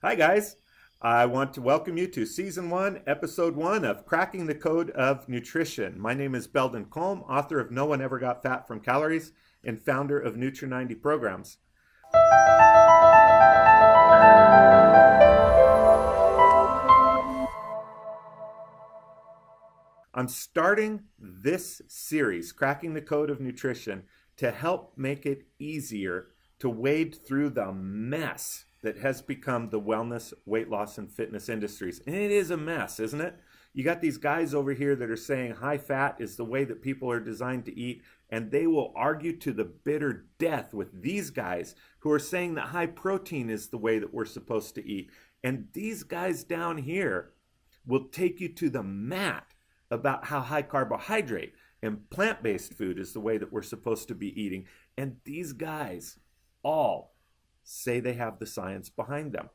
Hi, guys. I want to welcome you to Season 1, Episode 1 of Cracking the Code of Nutrition. My name is Belldon Colme, author of No One Ever Got Fat from Calories and founder of Nutri90 Programs. I'm starting this series, Cracking the Code of Nutrition, to help make it easier to wade through the mess that has become the wellness, weight loss, and fitness industries. And it is a mess, isn't it? You got these guys over here that are saying high fat is the way that people are designed to eat, and they will argue to the bitter death with these guys who are saying that high protein is the way that we're supposed to eat. And these guys down here will take you to the mat about how high carbohydrate and plant-based food is the way that we're supposed to be eating. And these guys all say they have the science behind them.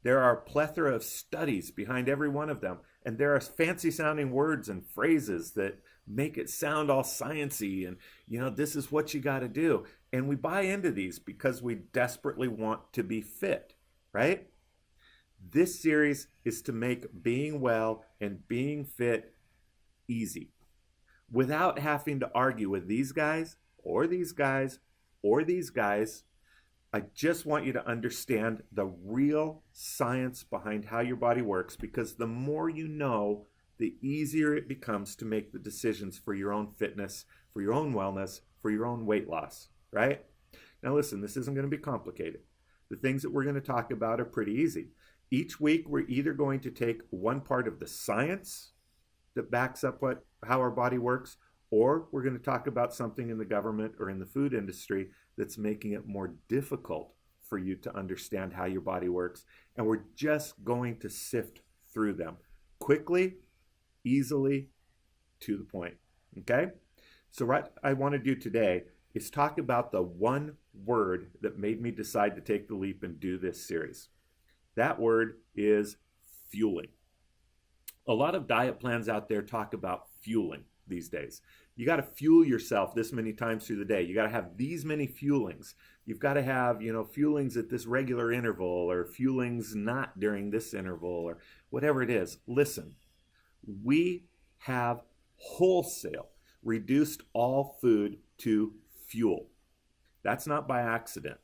There are a plethora of studies behind every one of them, and there are fancy sounding words and phrases that make it sound all sciencey and, this is what you got to do. And we buy into these because we desperately want to be fit, right? This series is to make being well and being fit easy without having to argue with these guys or these guys or these guys. I just want you to understand the real science behind how your body works, because the more you know, the easier it becomes to make the decisions for your own fitness, for your own wellness, for your own weight loss, right? Now listen, this isn't going to be complicated. The things that we're going to talk about are pretty easy. Each week, we're either going to take one part of the science that backs up how our body works, or we're going to talk about something in the government or in the food industry that's making it more difficult for you to understand how your body works. And we're just going to sift through them quickly, easily, to the point. Okay? So what I want to do today is talk about the one word that made me decide to take the leap and do this series. That word is fueling. A lot of diet plans out there talk about fueling these days. You got to fuel yourself this many times through the day. You got to have these many fuelings. You've got to have, fuelings at this regular interval, or fuelings not during this interval, or whatever it is. Listen, we have wholesale reduced all food to fuel. That's not by accident.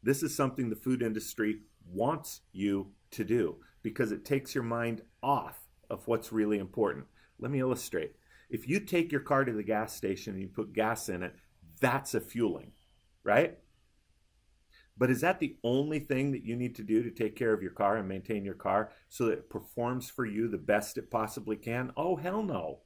This is something the food industry wants you to do because it takes your mind off of what's really important. Let me illustrate. If you take your car to the gas station and you put gas in it, that's a fueling, right? But is that the only thing that you need to do to take care of your car and maintain your car so that it performs for you the best it possibly can? Oh, hell no.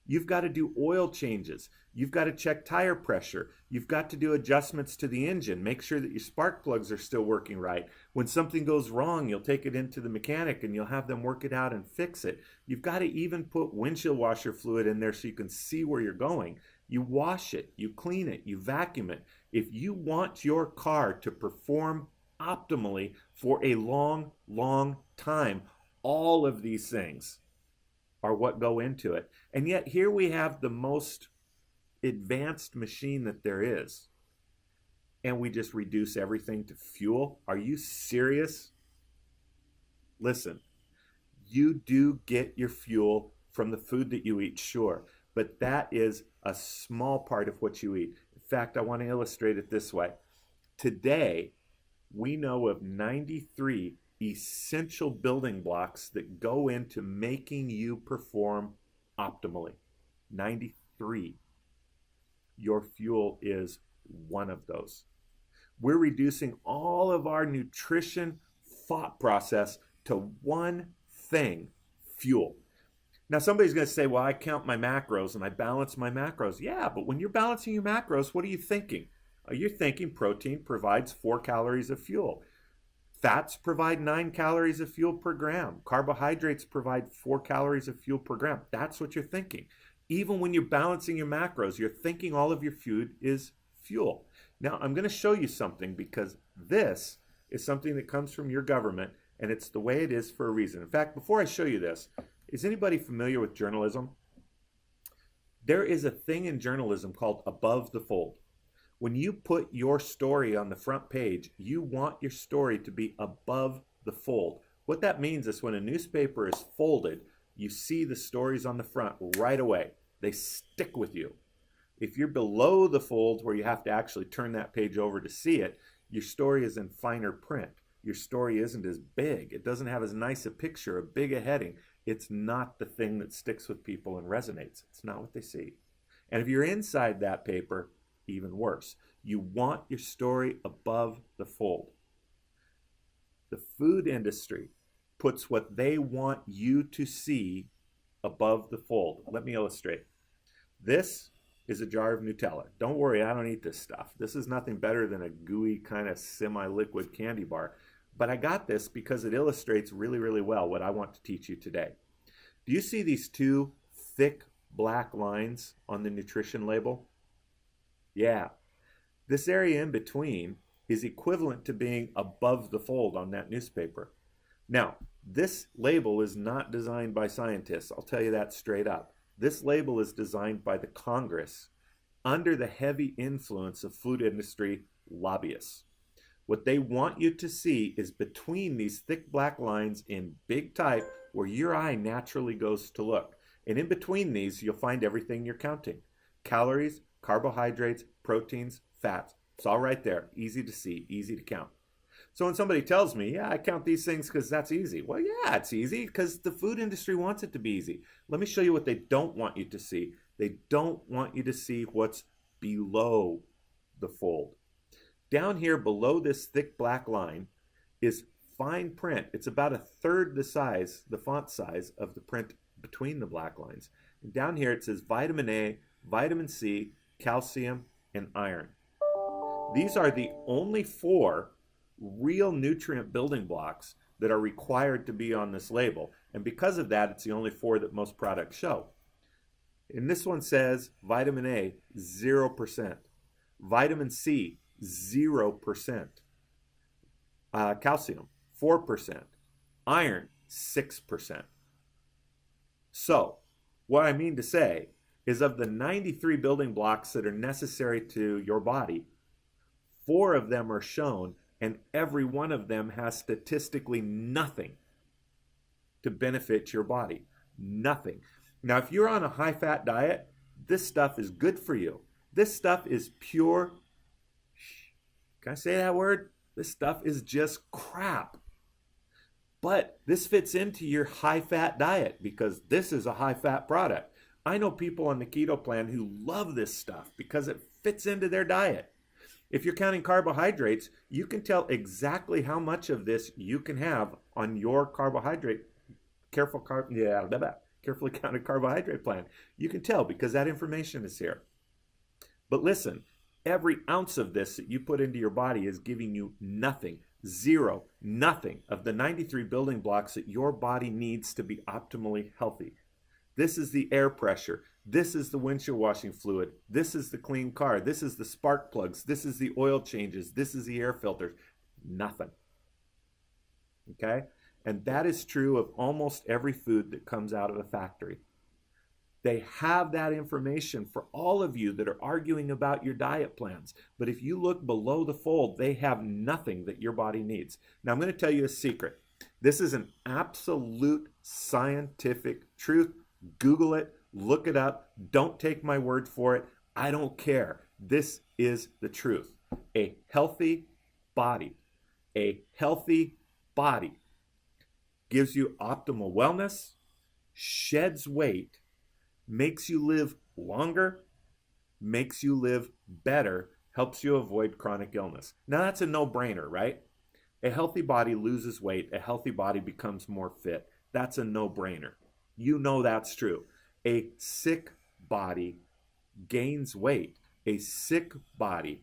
You've got to do oil changes. You've got to check tire pressure. You've got to do adjustments to the engine. Make sure that your spark plugs are still working right. When something goes wrong, you'll take it into the mechanic and you'll have them work it out and fix it. You've got to even put windshield washer fluid in there so you can see where you're going. You wash it, you clean it, you vacuum it. If you want your car to perform optimally for a long, long time, all of these things are what go into it. And yet here we have the most advanced machine that there is, and we just reduce everything to fuel. Are you serious? Listen, you do get your fuel from the food that you eat, sure, but that is a small part of what you eat. In fact, I want to illustrate it this way. Today, we know of 93 essential building blocks that go into making you perform optimally. 93. Your fuel is one of those. We're reducing all of our nutrition thought process to one thing: fuel. Now somebody's going to say, well, I count my macros and I balance my macros. Yeah, but when you're balancing your macros, what are you thinking? You're thinking protein provides 4 calories of fuel. Fats provide 9 calories of fuel per gram. Carbohydrates provide 4 calories of fuel per gram. That's what you're thinking. Even when you're balancing your macros, you're thinking all of your food is fuel. Now, I'm going to show you something, because this is something that comes from your government, and it's the way it is for a reason. In fact, before I show you this, is anybody familiar with journalism? There is a thing in journalism called above the fold. When you put your story on the front page, you want your story to be above the fold. What that means is when a newspaper is folded, you see the stories on the front right away. They stick with you. If you're below the fold where you have to actually turn that page over to see it, your story is in finer print. Your story isn't as big. It doesn't have as nice a picture, a big a heading. It's not the thing that sticks with people and resonates. It's not what they see. And if you're inside that paper, even worse. You want your story above the fold. The food industry puts what they want you to see above the fold. Let me illustrate. This is a jar of Nutella. Don't worry, I don't eat this stuff. This is nothing better than a gooey kind of semi-liquid candy bar. But I got this because it illustrates really, really well what I want to teach you today. Do you see these two thick black lines on the nutrition label? Yeah. This area in between is equivalent to being above the fold on that newspaper. Now, this label is not designed by scientists. I'll tell you that straight up. This label is designed by the Congress under the heavy influence of food industry lobbyists. What they want you to see is between these thick black lines in big type where your eye naturally goes to look. And in between these, you'll find everything you're counting. Calories, carbohydrates, proteins, fats. It's all right there. Easy to see, easy to count. So when somebody tells me, yeah, I count these things because that's easy. Well, yeah, it's easy because the food industry wants it to be easy. Let me show you what they don't want you to see. They don't want you to see what's below the fold. Down here below this thick black line is fine print. It's about a third the size, the font size of the print between the black lines. And down here it says vitamin A, vitamin C, calcium, and iron. These are the only 4 real nutrient building blocks that are required to be on this label. And because of that, it's the only 4 that most products show. And this one says vitamin A, 0%. Vitamin C, 0%. Calcium, 4%. Iron, 6%. So, what I mean to say is of the 93 building blocks that are necessary to your body, 4 of them are shown, and every one of them has statistically nothing to benefit your body. Nothing. Now, if you're on a high-fat diet, this stuff is good for you. This stuff is pure, can I say that word? This stuff is just crap. But this fits into your high-fat diet because this is a high-fat product. I know people on the keto plan who love this stuff because it fits into their diet. If you're counting carbohydrates, you can tell exactly how much of this you can have on your carbohydrate, carefully counted carbohydrate plan. You can tell because that information is here. But listen, every ounce of this that you put into your body is giving you nothing, zero, nothing of the 93 building blocks that your body needs to be optimally healthy. This is the air pressure. This is the windshield washing fluid. This is the clean car. This is the spark plugs. This is the oil changes. This is the air filters. Nothing. Okay? And that is true of almost every food that comes out of a factory. They have that information for all of you that are arguing about your diet plans. But if you look below the fold, they have nothing that your body needs. Now, I'm going to tell you a secret. This is an absolute scientific truth. Google it. Look it up. Don't take my word for it. I don't care. This is the truth. A healthy body gives you optimal wellness, sheds weight, makes you live longer, makes you live better, helps you avoid chronic illness. Now that's a no-brainer, right? A healthy body loses weight. A healthy body becomes more fit. That's a no-brainer. You know that's true. A sick body gains weight. A sick body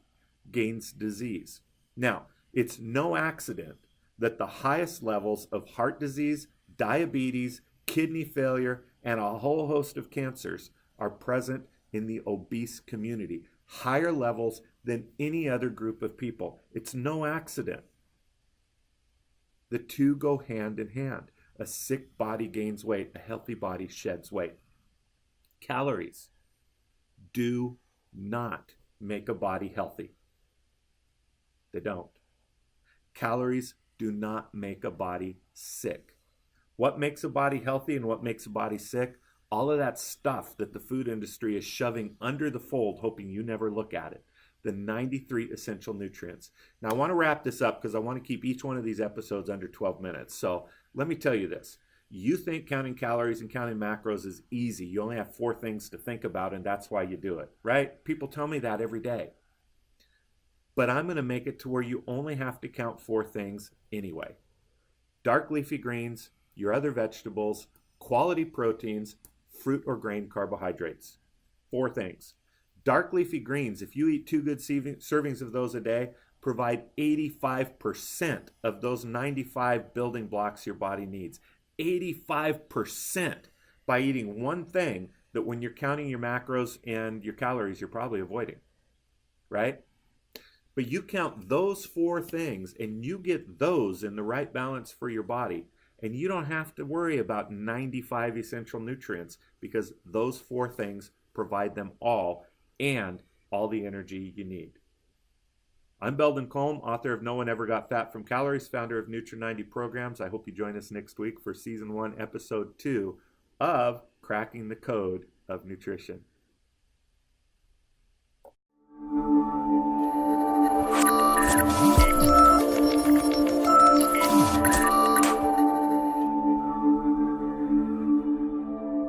gains disease. Now, it's no accident that the highest levels of heart disease, diabetes, kidney failure, and a whole host of cancers are present in the obese community. Higher levels than any other group of people. It's no accident. The two go hand in hand. A sick body gains weight. A healthy body sheds weight. Calories do not make a body healthy. They don't. Calories do not make a body sick. What makes a body healthy and what makes a body sick? All of that stuff that the food industry is shoving under the fold, hoping you never look at it. The 93 essential nutrients. Now, I want to wrap this up because I want to keep each one of these episodes under 12 minutes. So let me tell you this. You think counting calories and counting macros is easy. You only have 4 things to think about, and that's why you do it, right? People tell me that every day. But I'm going to make it to where you only have to count 4 things anyway. Dark leafy greens, your other vegetables, quality proteins, fruit or grain carbohydrates. 4 things. Dark leafy greens, if you eat 2 good servings of those a day, provide 85% of those 95 building blocks your body needs. 85% by eating one thing that when you're counting your macros and your calories, you're probably avoiding, right? But you count those 4 things and you get those in the right balance for your body, and you don't have to worry about 95 essential nutrients because those 4 things provide them all and all the energy you need. I'm Belldon Colme, author of No One Ever Got Fat from Calories, founder of Nutri90 Programs. I hope you join us next week for Season 1, Episode 2 of Cracking the Code of Nutrition.